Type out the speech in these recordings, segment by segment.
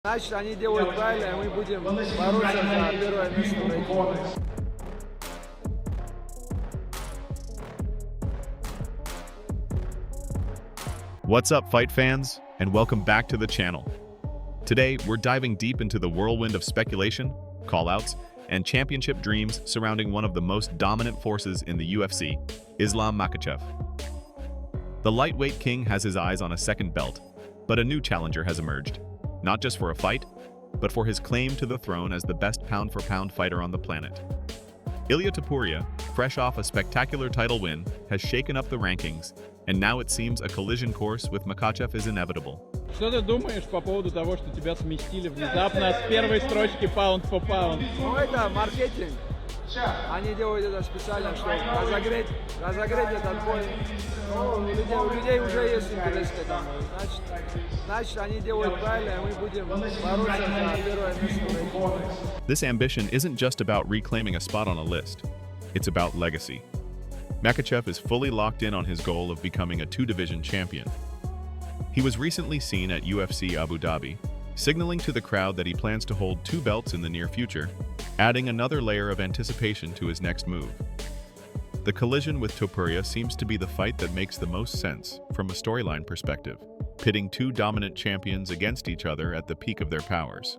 Значит, они делают правильно, и мы будем бороться за первое место в рейтинге. What's up, fight fans, and welcome back to the channel. Today, we're diving deep into the whirlwind of speculation, call-outs, and championship dreams surrounding one of the most dominant forces in the UFC, Islam Makhachev. The lightweight king has his eyes on a second belt, but a new challenger has emerged, not just for a fight, but for his claim to the throne as the best pound-for-pound fighter on the planet. Ilia Topuria, fresh off a spectacular title win, has shaken up the rankings, and now it seems a collision course with Makhachev is inevitable. Что ты думаешь по поводу того, что тебя сместили внезапно с первой строчки pound for pound? Ну, это маркетинг. Они делают это специально, чтобы разогреть этот бой. Ну, у людей уже есть интерес к этому. Значит, они делают правильно, и мы будем бороться за первое место в рейтинге. This ambition isn't just about reclaiming a spot on a list. It's about legacy. Makhachev is fully locked in on his goal of becoming a two-division champion. He was recently seen at UFC Abu Dhabi, signaling to the crowd that he plans to hold two belts in the near future, adding another layer of anticipation to his next move. The collision with Topuria seems to be the fight that makes the most sense from a storyline perspective, pitting two dominant champions against each other at the peak of their powers.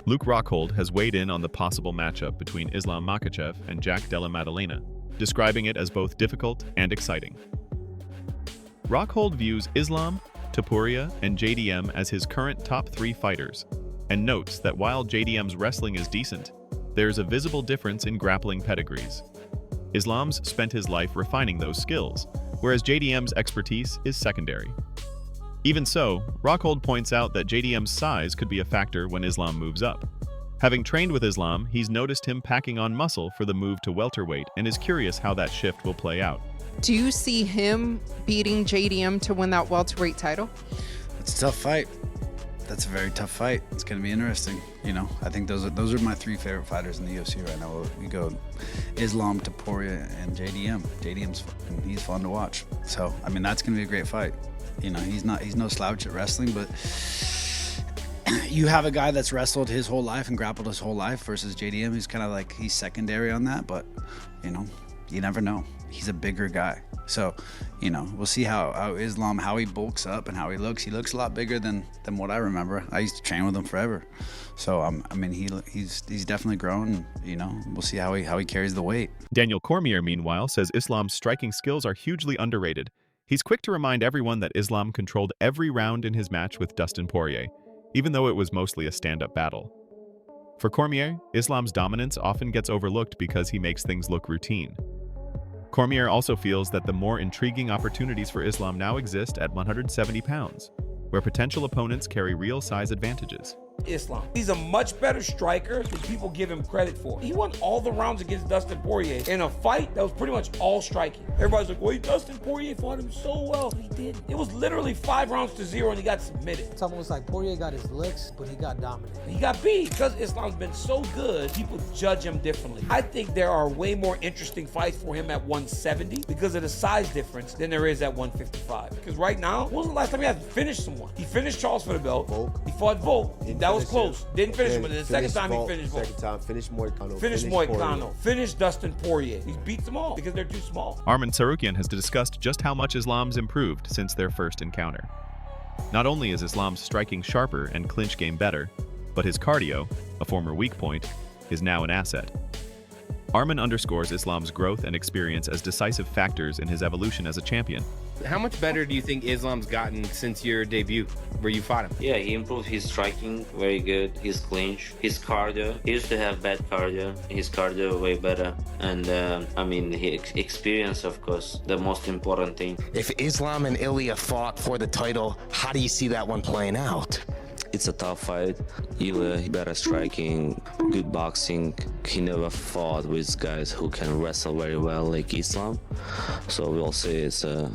Luke Rockhold has weighed in on the possible matchup between Islam Makhachev and Jack Della Maddalena, describing it as both difficult and exciting. Rockhold views Islam, Topuria, and JDM as his current top three fighters, and notes that while JDM's wrestling is decent, there's a visible difference in grappling pedigrees. Islam's spent his life refining those skills, whereas JDM's expertise is secondary. Even so, Rockhold points out that JDM's size could be a factor when Islam moves up. Having trained with Islam, he's noticed him packing on muscle for the move to welterweight and is curious how that shift will play out. Do you see him beating JDM to win that welterweight title? It's a tough fight. That's a very tough fight. It's going to be interesting. You know, I think those are my three favorite fighters in the UFC right now. We go Islam, Topuria, and JDM. He's fun to watch. So, I mean, that's going to be a great fight. You know, he's no slouch at wrestling, but you have a guy that's wrestled his whole life and grappled his whole life versus JDM, who's kind of like, he's secondary on that, but, you know, you never know. He's a bigger guy. So, you know, we'll see how Islam, how he bulks up and how he looks. He looks a lot bigger than what I remember. I used to train with him forever. So, I mean, he's definitely grown, you know, we'll see how he carries the weight. Daniel Cormier, meanwhile, says Islam's striking skills are hugely underrated. He's quick to remind everyone that Islam controlled every round in his match with Dustin Poirier, even though it was mostly a stand-up battle. For Cormier, Islam's dominance often gets overlooked because he makes things look routine. Cormier also feels that the more intriguing opportunities for Islam now exist at 170 pounds, where potential opponents carry real size advantages. Islam. He's a much better striker than people give him credit for. He won all the rounds against Dustin Poirier in a fight that was pretty much all striking. Everybody's like, wait, Dustin Poirier fought him so well. He did. It was literally 5 rounds to 0 and he got submitted. It's almost like Poirier got his licks, but he got dominant. He got beat because Islam's been so good, people judge him differently. I think there are way more interesting fights for him at 170 because of the size difference than there is at 155. Because right now, when was the last time he had finished someone? He finished Charles for the belt. Volk. He fought Volk. That was close. Didn't finish him, but the second time he finished Volk. Second time, finished Moicano. Finished Moicano. Finished Dustin Poirier. He beats them all because they're too small. Arman Tsarukyan has discussed just how much Islam's improved since their first encounter. Not only is Islam's striking sharper and clinch game better, but his cardio, a former weak point, is now an asset. Arman underscores Islam's growth and experience as decisive factors in his evolution as a champion. How much better do you think Islam's gotten since your debut, where you fought him? Yeah, he improved his striking, very good. His clinch, his cardio. He used to have bad cardio. His cardio way better. And I mean, his experience, of course, the most important thing. If Islam and Ilia fought for the title, how do you see that one playing out? It's a tough fight. Ilia, better striking, good boxing. He never fought with guys who can wrestle very well like Islam. So we'll say it's a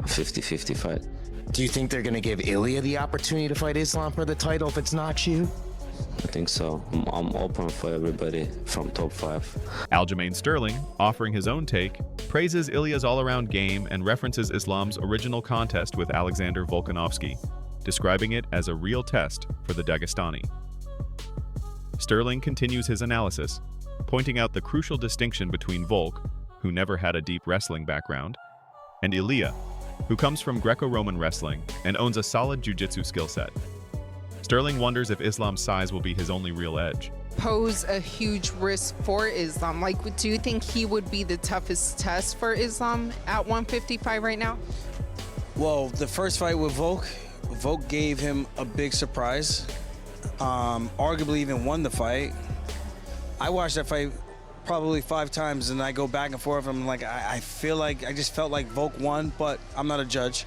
50-50 fight. Do you think they're going to give Ilia the opportunity to fight Islam for the title if it's not you? I think so. I'm open for everybody from top 5. Aljamain Sterling, offering his own take, praises Ilia's all-around game and references Islam's original contest with Alexander Volkanovski, describing it as a real test for the Dagestani. Sterling continues his analysis, pointing out the crucial distinction between Volk, who never had a deep wrestling background, and Ilia, who comes from Greco-Roman wrestling and owns a solid jiu-jitsu skill set. Sterling wonders if Islam's size will be his only real edge. Pose a huge risk for Islam. Like, do you think he would be the toughest test for Islam at 155 right now? Well, the first fight with Volk gave him a big surprise. Arguably even won the fight. I watched that fight probably 5 times, and I go back and forth. I'm like, I just felt like Volk won, but I'm not a judge.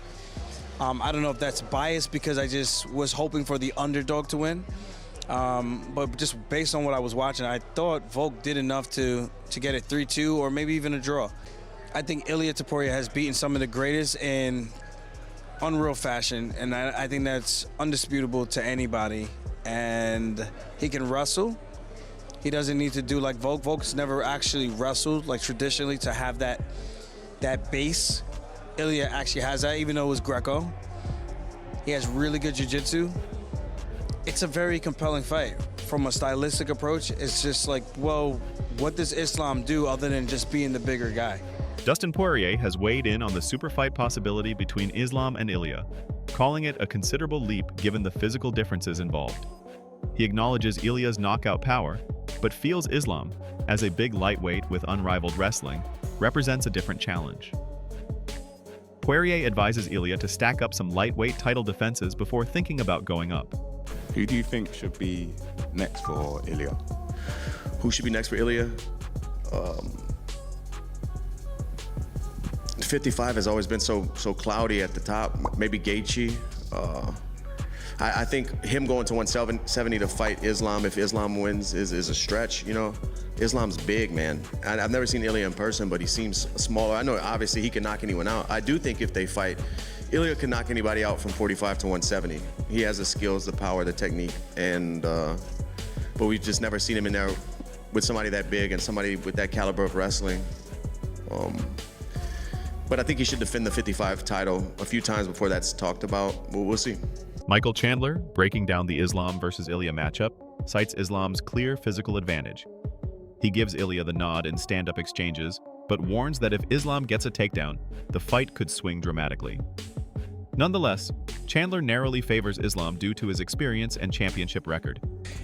I don't know if that's biased because I just was hoping for the underdog to win. But just based on what I was watching, I thought Volk did enough to get it 3-2 or maybe even a draw. I think Ilia Topuria has beaten some of the greatest in unreal fashion, and I think that's undisputable to anybody. And he can wrestle. He doesn't need to do like Volk. Volk's never actually wrestled like traditionally to have that base. Ilia actually has that, even though it was Greco. He has really good jiu-jitsu. It's a very compelling fight. From a stylistic approach, it's just like, well, what does Islam do other than just being the bigger guy? Dustin Poirier has weighed in on the superfight possibility between Islam and Ilia, calling it a considerable leap given the physical differences involved. He acknowledges Ilia's knockout power, but feels Islam, as a big lightweight with unrivaled wrestling, represents a different challenge. Poirier advises Ilia to stack up some lightweight title defenses before thinking about going up. Who do you think should be next for Ilia? Who should be next for Ilia? 55 has always been so cloudy at the top. Maybe Gaethje. I think him going to 170 to fight Islam, if Islam wins, is a stretch. You know, Islam's big, man. I've never seen Ilia in person, but he seems smaller. I know obviously he can knock anyone out. I do think if they fight, Ilia can knock anybody out from 45 to 170. He has the skills, the power, the technique, and but we've just never seen him in there with somebody that big and somebody with that caliber of wrestling. But I think he should defend the 55 title a few times before that's talked about. We'll see. Michael Chandler, breaking down the Islam versus Ilia matchup, cites Islam's clear physical advantage. He gives Ilia the nod in stand-up exchanges, but warns that if Islam gets a takedown, the fight could swing dramatically. Nonetheless, Chandler narrowly favors Islam due to his experience and championship record.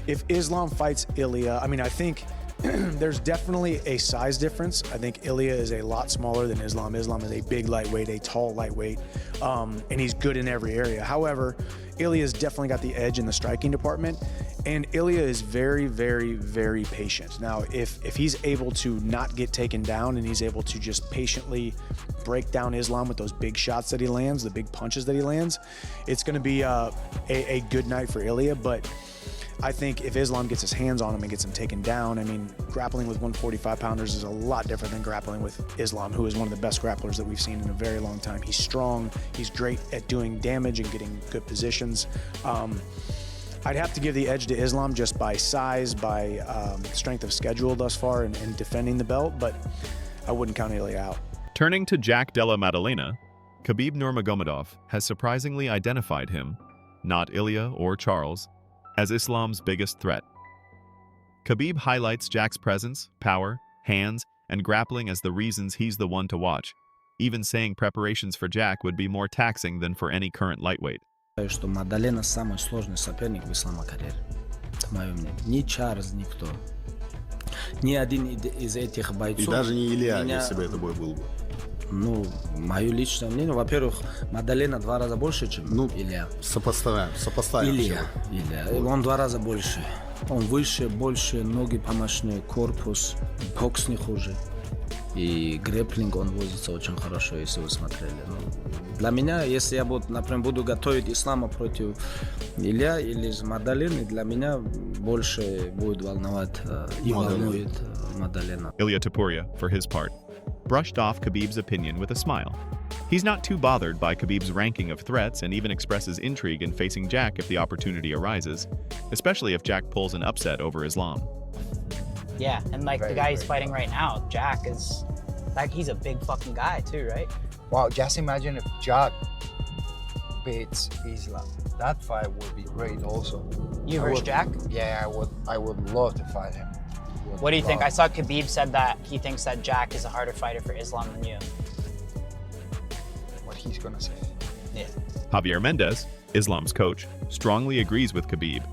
If Islam fights Ilia, I think there's definitely a size difference. I think Ilia is a lot smaller than Islam. Islam is a big lightweight, a tall lightweight, and he's good in every area. However, Ilia's definitely got the edge in the striking department, and Ilia is very, very, very patient. Now, if he's able to not get taken down and he's able to just patiently break down Islam with those big shots that he lands, the big punches that he lands, it's going to be a good night for Ilia. But I think if Islam gets his hands on him and gets him taken down, grappling with 145-pounders is a lot different than grappling with Islam, who is one of the best grapplers that we've seen in a very long time. He's strong, he's great at doing damage and getting good positions. I'd have to give the edge to Islam just by size, by strength of schedule thus far and defending the belt, but I wouldn't count Ilia out. Turning to Jack Della Maddalena, Khabib Nurmagomedov has surprisingly identified him, not Ilia or Charles, as Islam's biggest threat. Khabib highlights Jack's presence, power, hands, and grappling as the reasons he's the one to watch, even saying preparations for Jack would be more taxing than for any current lightweight. Что Мадалена самый сложный соперник в ислама карьере. Это мое мнение. Ни Чарльз, никто. Ни один из этих бойцов. И даже не Илья, если бы это бой был бы. Мое личное мнение, во-первых, Мадалена 2 раза больше, чем Илья. Сопоставим. Илья. Он 2 раза больше. Он выше, больше, ноги помощнее, корпус, бокс не хуже. И грэпплинг он возится очень хорошо, если вы смотрели. Для меня, если я буду готовить Ислама против Илья или Мадалены, для меня больше будет волновать и волнует Мадалена. Ilia Topuria, for his part, brushed off Khabib's opinion with a smile. He's not too bothered by Khabib's ranking of threats and even expresses intrigue in facing Jack if the opportunity arises, especially if Jack pulls an upset over Islam. Yeah, and like the guy he's fighting right now, Jack, is like, he's a big fucking guy too, right? Wow, just imagine if Jack beats Islam. That fight would be great also. You versus Jack? Yeah, I would love to fight him. What do you think? I saw Khabib said that he thinks that Jack is a harder fighter for Islam than you. What he's gonna say. Yeah. Javier Mendez, Islam's coach, strongly agrees with Khabib,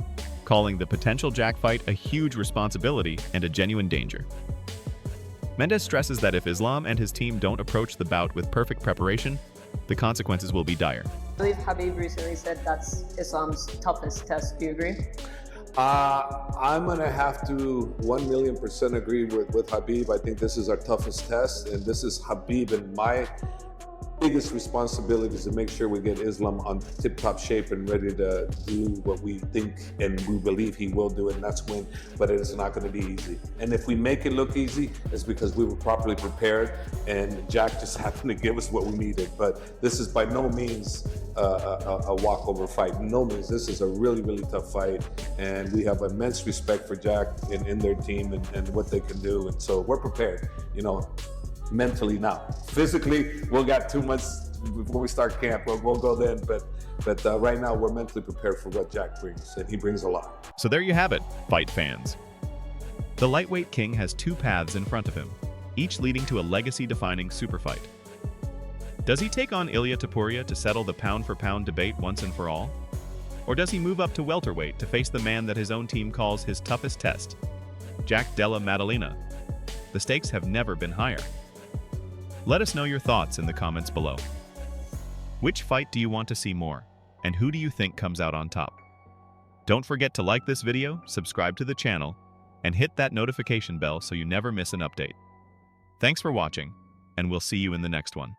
calling the potential Jack fight a huge responsibility and a genuine danger. Mendez stresses that if Islam and his team don't approach the bout with perfect preparation, the consequences will be dire. I believe Khabib recently said that's Islam's toughest test. Do you agree? I'm going to have to 1,000,000% agree with Khabib. I think this is our toughest test, and this is Khabib and my biggest responsibility is to make sure we get Islam on tip-top shape and ready to do what we think and we believe he will do, and that's win. But it is not going to be easy. And if we make it look easy, it's because we were properly prepared, and Jack just happened to give us what we needed. But this is by no means a walkover fight. No means. This is a really, really tough fight, and we have immense respect for Jack in their team and what they can do. And so we're prepared, you know, mentally now. Physically, we'll got 2 months before we start camp. We'll go then, but right now we're mentally prepared for what Jack brings, and he brings a lot. So there you have it, fight fans. The lightweight king has two paths in front of him, each leading to a legacy-defining super fight. Does he take on Ilia Topuria to settle the pound-for-pound debate once and for all? Or does he move up to welterweight to face the man that his own team calls his toughest test, Jack Della Maddalena? The stakes have never been higher. Let us know your thoughts in the comments below. Which fight do you want to see more, and who do you think comes out on top? Don't forget to like this video, subscribe to the channel, and hit that notification bell so you never miss an update. Thanks for watching, and we'll see you in the next one.